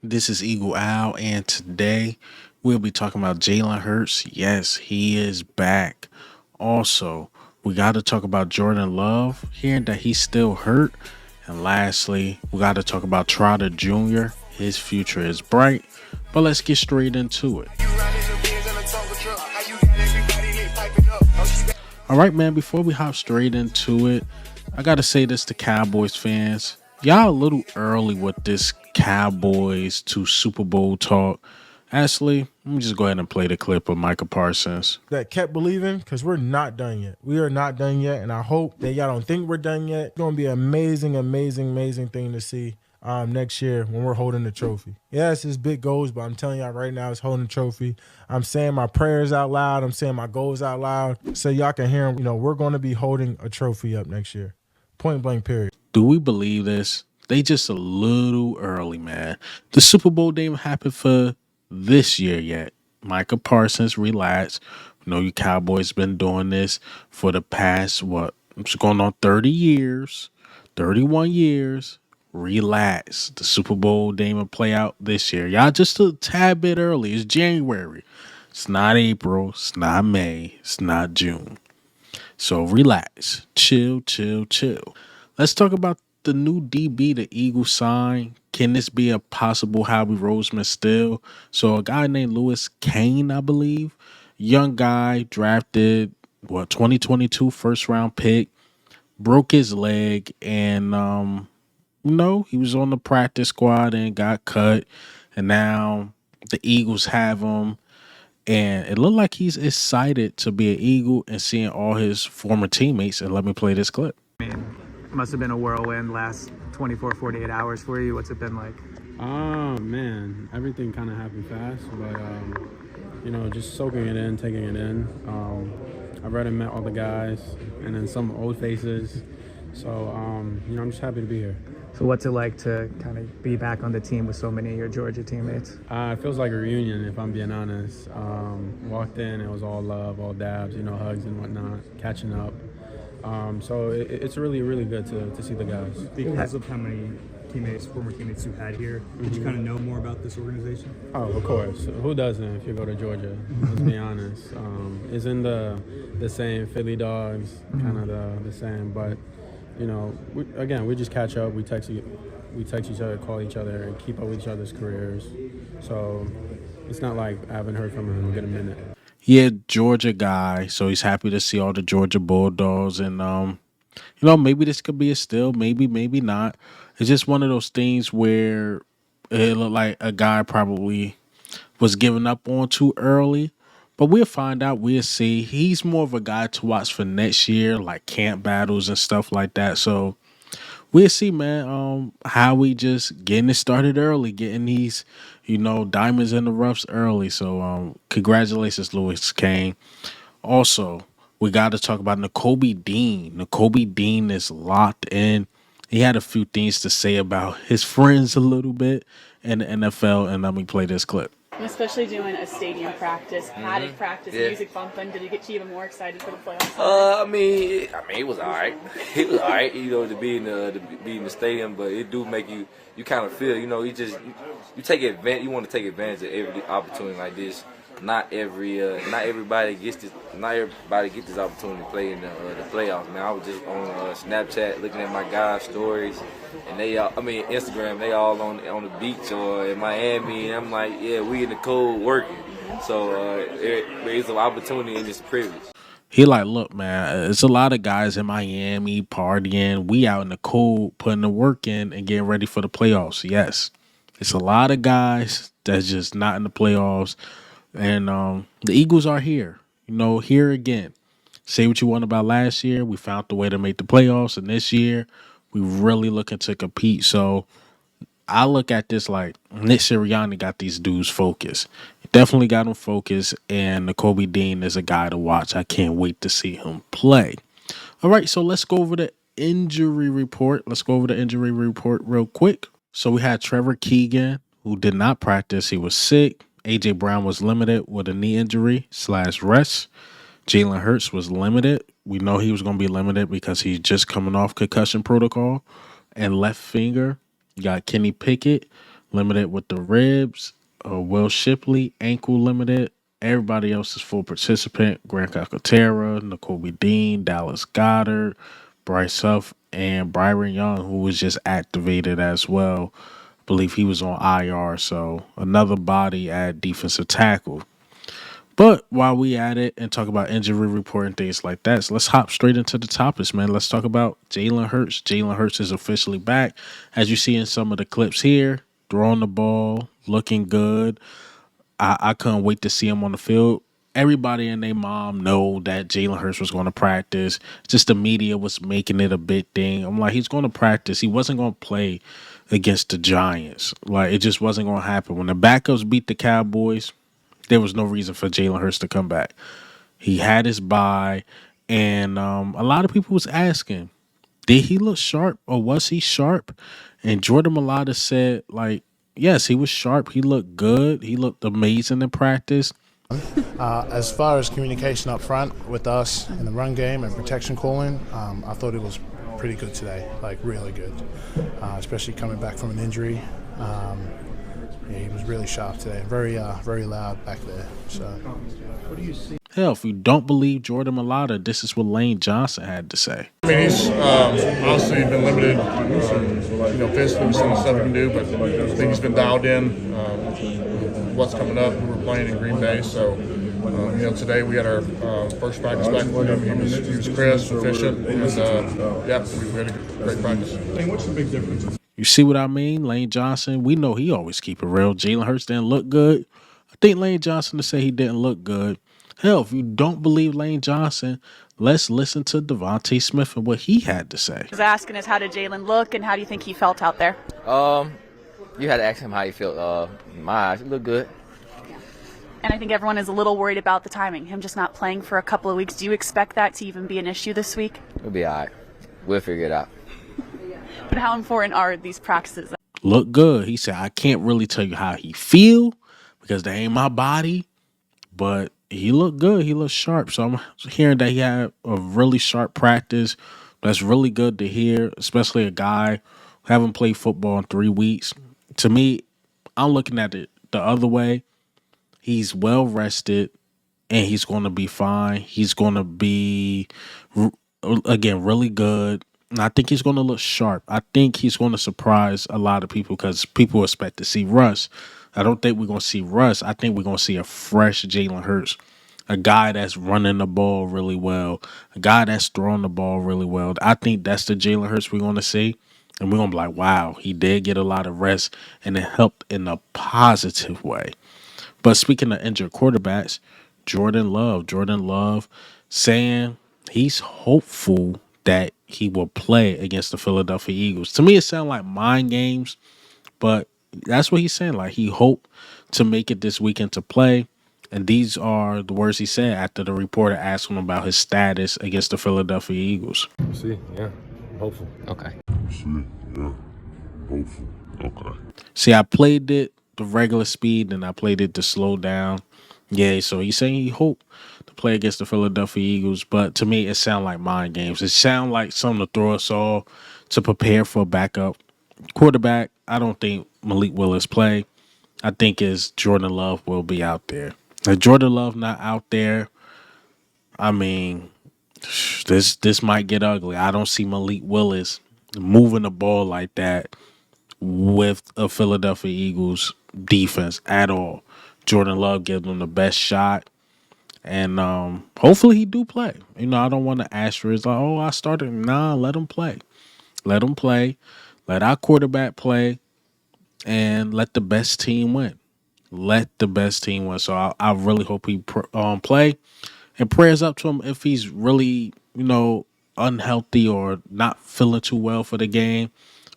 This is Eagle Owl, and today we'll be talking about Jalen Hurts. Yes, he is back. Also, we got to talk about Jordan Love, hearing that he's still hurt. And lastly, we got to talk about Trotter Jr. His future is bright. But let's get straight into it. All right, man, before we hop straight into it, I got to say this to Cowboys fans. Y'all a little early with this Cowboys to Super Bowl talk. Ashley, let me just go ahead and play the clip of Micah Parsons. That kept believing, because we're not done yet. We are not done yet, and I hope that y'all don't think we're done yet. It's going to be an amazing, amazing, amazing thing to see next year when we're holding the trophy. Yes, it's big goals, but I'm telling y'all right now, it's holding the trophy. I'm saying my prayers out loud. I'm saying my goals out loud so y'all can hear them. You know, we're going to be holding a trophy up next year. Point blank, period. Do we believe this? They just a little early, man. The Super Bowl didn't happen for this year yet. Micah Parsons, relax. You know, you Cowboys been doing this for the past, what, it's going on 30 years, 31 years. Relax. The Super Bowl didn't even play out this year. Y'all just a tad bit early. It's January. It's not April. It's not May. It's not June. So relax, chill, chill, chill. Let's talk about the new DB the Eagles signed. Can this be a possible Howie Roseman still? So a guy named Lewis Kane, I believe, young guy drafted 2022 first round pick, broke his leg, and he was on the practice squad and got cut, and now the Eagles have him and it looked like he's excited to be an Eagle and seeing all his former teammates. And let me play this clip. It must have been a whirlwind last 24, 48 hours for you. What's it been like? Oh man, everything kind of happened fast, but just soaking it in, taking it in. I've already met all the guys, and then some old faces. So I'm just happy to be here. So what's it like to kind of be back on the team with so many of your Georgia teammates? It feels like a reunion, if I'm being honest. Walked in, it was all love, all dabs, hugs and whatnot, catching up. So it's really, really good to see the guys. Because of how many former teammates you had here, did you kind of know more about this organization? Oh, of course. Who doesn't if you go to Georgia? Let's be honest. It's in the same Philly dogs, kind of the same. But, we just catch up. We text each other, call each other, and keep up with each other's careers. So it's not like I haven't heard from him in a minute. Yeah, Georgia guy, so he's happy to see all the Georgia Bulldogs, and maybe this could be a steal, maybe not. It's just one of those things where it looked like a guy probably was given up on too early, but we'll find out. We'll see. He's more of a guy to watch for next year, like camp battles and stuff like that. So we'll see, man. How we just getting it started early, getting these, diamonds in the roughs early. So, congratulations, Lewis Kane. Also, we got to talk about Nakobe Dean. Nakobe Dean is locked in. He had a few things to say about his friends a little bit in the NFL, and let me play this clip. Especially doing a stadium practice, padded practice, music bumping. Did it get you even more excited for the playoffs? It was all right. It was all right, to be in the stadium, but it do make you kind of feel, you take advantage. You want to take advantage of every opportunity like this. Not everybody gets this opportunity to play in the playoffs. Man, I was just on Snapchat looking at my guys' stories, and Instagram. They all on the beach or in Miami, and I'm like, yeah, we in the cold working. So it's an opportunity and it's a privilege. He like, look, man, it's a lot of guys in Miami partying. We out in the cold putting the work in and getting ready for the playoffs. Yes, it's a lot of guys that's just not in the playoffs. And the Eagles are here, here again. Say what you want about last year. We found the way to make the playoffs. And this year, we really looking to compete. So I look at this like Nick Sirianni got these dudes focused. He definitely got them focused. And Nakobe Dean is a guy to watch. I can't wait to see him play. All right, so let's go over the injury report. Real quick. So we had Trevor Keegan, who did not practice. He was sick. A.J. Brown was limited with a knee injury / rest. Jalen Hurts was limited. We know he was going to be limited because he's just coming off concussion protocol. And left finger, you got Kenny Pickett, limited with the ribs. Will Shipley, ankle limited. Everybody else is full participant. Grant Calcaterra, Nakobe Dean, Dallas Goddard, Bryce Huff, and Byron Young, who was just activated as well. I believe he was on IR, so another body at defensive tackle. But while we at it and talk about injury report and things like that, so let's hop straight into the topics, man. Let's talk about Jalen Hurts. Jalen Hurts is officially back. As you see in some of the clips here, throwing the ball, looking good. I couldn't wait to see him on the field. Everybody and their mom know that Jalen Hurts was going to practice. Just the media was making it a big thing. I'm like, he's going to practice. He wasn't going to play against the Giants. Like, it just wasn't going to happen. When the backups beat the Cowboys, there was no reason for Jalen Hurts to come back. He had his bye, and a lot of people was asking, did he look sharp or was he sharp? And Jordan Mailata said, like, yes, he was sharp. He looked good. He looked amazing in practice. As far as communication up front with us in the run game and protection calling, I thought it was pretty good today, like really good, especially coming back from an injury. Yeah, he was really sharp today, very loud back there. So, what do you see? Hell, if you don't believe Jordan Mailata, this is what Lane Johnson had to say. I mean, he's obviously been limited, physically with some of the stuff he can do, but I think he's been dialed in. What's coming up? We were playing in Green Bay, so today we had our first practice back with him. He was crisp, efficient, and we had a great practice. What's the big difference? You see what I mean? Lane Johnson, we know he always keep it real. Jalen Hurts didn't look good. I think Lane Johnson to say he didn't look good. Hell, if you don't believe Lane Johnson, let's listen to Devontae Smith and what he had to say. I was asking us, how did Jalen look and how do you think he felt out there? You had to ask him how he felt. In my eyes, it looked good. And I think everyone is a little worried about the timing, him just not playing for a couple of weeks. Do you expect that to even be an issue this week? It'll be all right. We'll figure it out. But how important are these practices? Look good. He said, I can't really tell you how he feel because they ain't my body, but he looked good. He looked sharp. So I'm hearing that he had a really sharp practice. That's really good to hear, especially a guy who haven't played football in 3 weeks. To me, I'm looking at it the other way. He's well rested, and he's going to be fine. He's going to be, again, really good. And I think he's going to look sharp. I think he's going to surprise a lot of people because people expect to see Russ. I don't think we're going to see Russ. I think we're going to see a fresh Jalen Hurts, a guy that's running the ball really well, a guy that's throwing the ball really well. I think that's the Jalen Hurts we're going to see. And we're going to be like, wow, he did get a lot of rest, and it helped in a positive way. But speaking of injured quarterbacks, Jordan Love saying he's hopeful that he will play against the Philadelphia Eagles. To me, it sounds like mind games, but that's what he's saying. Like, he hoped to make it this weekend to play. And these are the words he said after the reporter asked him about his status against the Philadelphia Eagles. See, yeah, hopeful. Okay. See, yeah, hopeful. Okay. See, I played it the regular speed and I played it to slow down. Yeah, so he's saying he hoped to play against the Philadelphia Eagles, but to me, it sounds like mind games. It sounds like something to throw us all to prepare for a backup quarterback. I don't think Malik Willis play. I think is Jordan Love will be out there. If Jordan Love not out there, I mean, this might get ugly. I don't see Malik Willis moving the ball like that with a Philadelphia Eagles defense at all. Jordan Love gives them the best shot. And hopefully he do play. I don't want to asterisk like, oh, I started. Nah, let him play. Let him play. Let our quarterback play. And let the best team win. Let the best team win. So I really hope he play. And prayers up to him if he's really, unhealthy or not feeling too well for the game.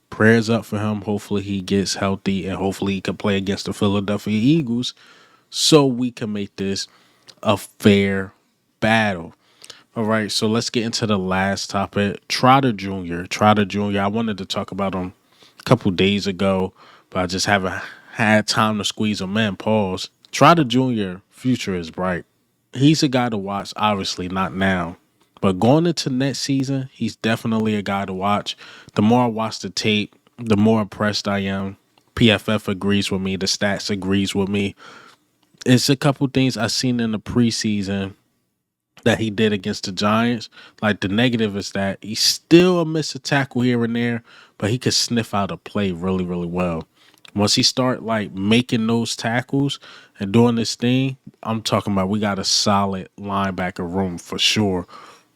Prayers up for him. Hopefully he gets healthy and hopefully he can play against the Philadelphia Eagles so we can make this a fair battle. All right, so let's get into the last topic. Trotter Jr. I wanted to talk about him a couple days ago, but I just haven't had time to squeeze him in. Pause. Trotter Jr. future is bright. He's a guy to watch, obviously, not now. But going into next season, he's definitely a guy to watch. The more I watch the tape, the more impressed I am PFF agrees with me. The stats agrees with me. It's a couple things I seen in the preseason that he did against the Giants. Like the negative is that he still miss a tackle here and there, but he could sniff out a play really, really well. Once he start like making those tackles and doing this thing, I'm talking about we got a solid linebacker room for sure.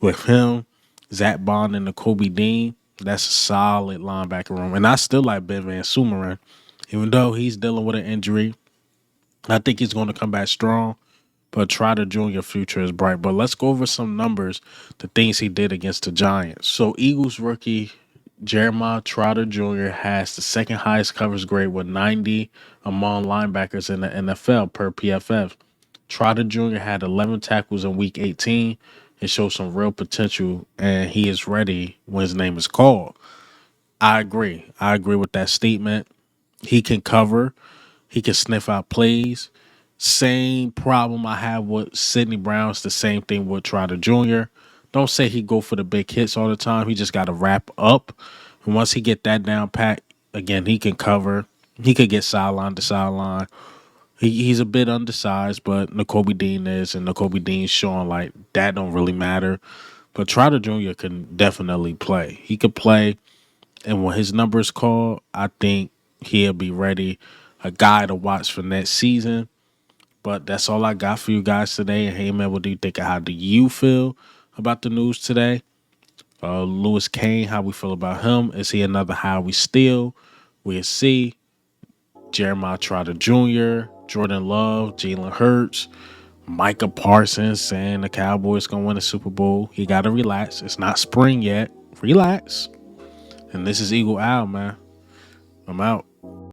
With him, Zach Bond, and Nakobe Dean, that's a solid linebacker room. And I still like Ben Van Sumeren, even though he's dealing with an injury. I think he's going to come back strong. But Trotter Jr. future is bright. But let's go over some numbers, the things he did against the Giants. So Eagles rookie Jeremiah Trotter Jr. has the second highest coverage grade with 90 among linebackers in the NFL per PFF. Trotter Jr. had 11 tackles in Week 18 and shows some real potential, and he is ready when his name is called. I agree. I agree with that statement. He can cover. He can sniff out plays. Same problem I have with Sidney Brown. It's the same thing with Trotter Jr. Don't say he go for the big hits all the time. He just got to wrap up. And once he get that down pat, again, he can cover. He could get sideline to sideline. He's a bit undersized, but Nakobe Dean is, and Nakobe Dean's showing like that don't really matter. But Trotter Jr. can definitely play. He could play, and when his number is called, I think he'll be ready. A guy to watch for next season. But that's all I got for you guys today. And hey, man, what do you think? How do you feel about the news today? Lewis Kane, how we feel about him? Is he another Howie Steele? We'll see. Jeremiah Trotter Jr., Jordan Love, Jalen Hurts, Micah Parsons saying the Cowboys going to win a Super Bowl. You got to relax. It's not spring yet. Relax. And this is Eagle Owl, man. I'm out.